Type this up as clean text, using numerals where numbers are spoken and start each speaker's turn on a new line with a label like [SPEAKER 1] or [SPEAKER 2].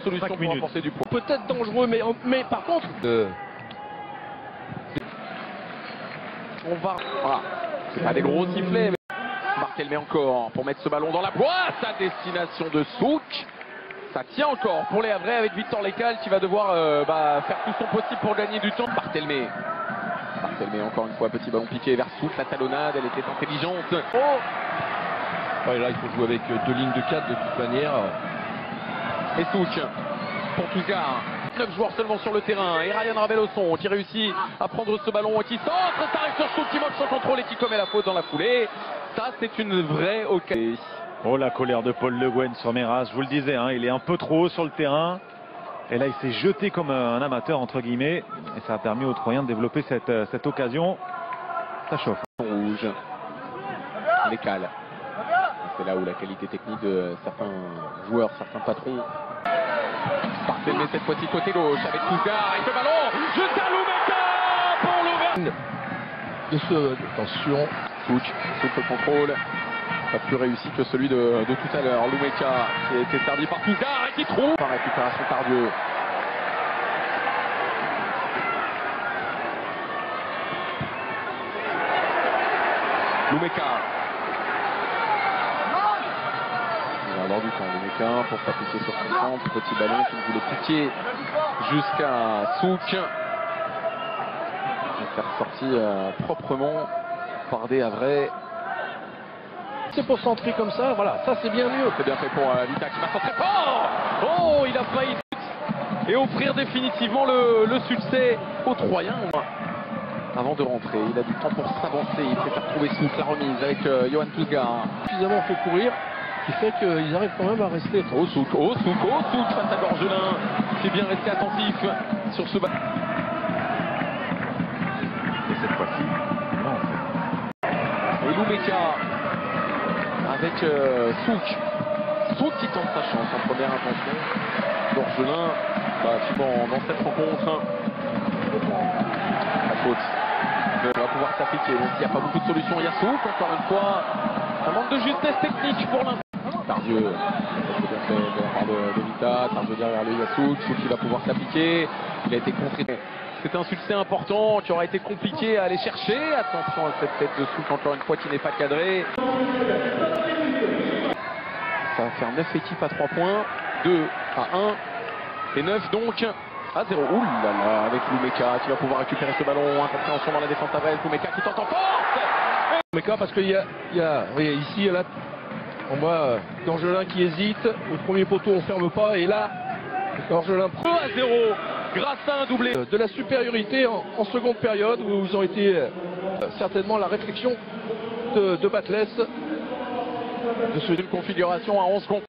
[SPEAKER 1] Solution pour renforcer du poids.
[SPEAKER 2] Peut-être dangereux, mais par contre...
[SPEAKER 1] On va... Voilà. C'est pas des gros sifflets, mais... Barthelmé encore pour mettre ce ballon dans la boîte à destination de Souk. Ça tient encore pour les Havrais avec Victor Lécal qui va devoir faire tout son possible pour gagner du temps. Barthelmé encore une fois, petit ballon piqué vers Souk, la talonnade, elle était intelligente. Oh,
[SPEAKER 2] ouais, là il faut jouer avec deux lignes de 4 de toute manière.
[SPEAKER 1] Et Souk pour Touzgar. 9 joueurs seulement sur le terrain et Ryan Raveloson qui réussit à prendre ce ballon et qui centre. Ça arrive sur Souk qui manque son contrôle et qui commet la faute dans la foulée. Ça c'est une vraie occasion.
[SPEAKER 3] Oh, la colère de Paul Le Guen sur Meras, je vous le disais, hein, il est un peu trop haut sur le terrain. Et là, il s'est jeté comme un amateur, entre guillemets. Et ça a permis aux Troyens de développer cette occasion. Ça chauffe.
[SPEAKER 1] Rouge. Lécal. C'est là où la qualité technique de certains joueurs, certains patrons. Barthelmé cette fois-ci côté gauche avec Touzgar. Avec le ballon. Juste à Loumeka pour l'ouverture.
[SPEAKER 2] Attention.
[SPEAKER 1] Souk le contrôle. Pas plus réussi que celui de tout à l'heure. Loumeka qui a été servi par Touzgar et qui trouve par récupération Tardieu. Loumeka. Il va avoir du temps Loumeka pour s'appliquer sur son centre. Petit ballon qui voulait piquer jusqu'à Souk. Et faire sortir proprement par des Havrais.
[SPEAKER 2] C'est pour centrer comme ça, voilà, ça c'est bien mieux.
[SPEAKER 1] C'est bien fait pour Vita qui va centrer fort. Oh, il a failli et offrir définitivement le succès aux Troyens. Avant de rentrer, il a du temps pour s'avancer. Il préfère trouver Souk, la remise avec Johan Touzgar.
[SPEAKER 2] Suffisamment fait courir, qui fait qu'ils arrivent quand même à rester.
[SPEAKER 1] Oh Souk face à Gorgelin, qui est bien resté attentif sur ce ballon.
[SPEAKER 3] Et cette fois-ci, non.
[SPEAKER 1] Et Loumeka avec Souk qui tente sa chance en première intention. Gorgelin dans cette rencontre. La faute va pouvoir s'appliquer. Donc il n'y a pas beaucoup de solutions. Il y a Souk encore une fois. Un manque de justesse technique pour l'instant. Tardieu, c'est bien fait de la part de Vita. Tardieu derrière lui, il y a Souk qui va pouvoir s'appliquer. Il a été contré. C'est un succès important qui aura été compliqué à aller chercher. Attention à cette tête de Souk encore une fois qui n'est pas cadrée. Ça va faire 9 équipes à 3 points, 2 à 1 et 9 donc à 0. Ouh là là, avec Loumeka qui va pouvoir récupérer ce ballon. Incompréhension dans la défense avraise. Loumeka qui tente en force.
[SPEAKER 2] Loumeka parce qu'il y a ici et là, on voit Gorgelin qui hésite. Au premier poteau on ferme pas et là, Gorgelin prend
[SPEAKER 1] 2 à 0 grâce à un doublé.
[SPEAKER 2] De la supériorité en seconde période où ils ont été certainement la réflexion de Batles.
[SPEAKER 1] De cette configuration à 11 contre